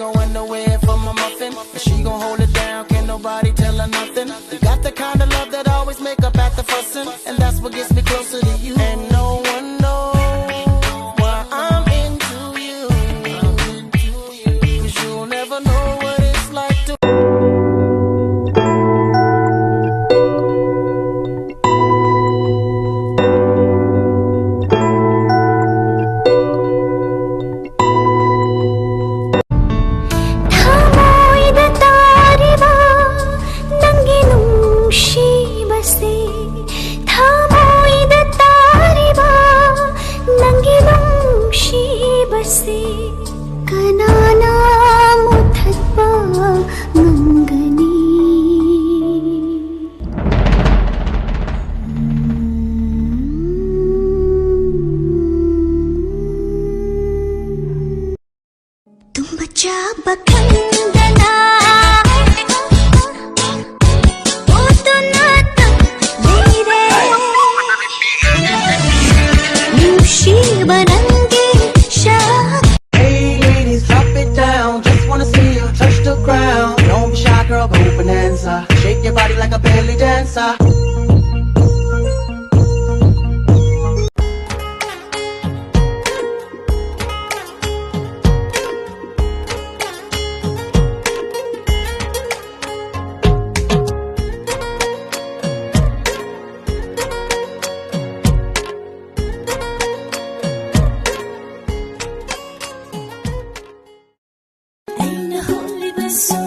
going nowhere for my muffin. And she gon' hold it down, can't nobody tell her nothing. You got the kind of love that always make up at the fussing, and that's what gets me closer to you. And no one knows why I'm into you, 'cause you'll never know what it's like to कनाना मुथत्वा मंगनी तुम बच्चा बखंडना ओ तो नाता मेरे मुशी बनंगे Don't be shy, girl, go bonanza. Shake your body like a belly dancer. Ain't a holy vessel.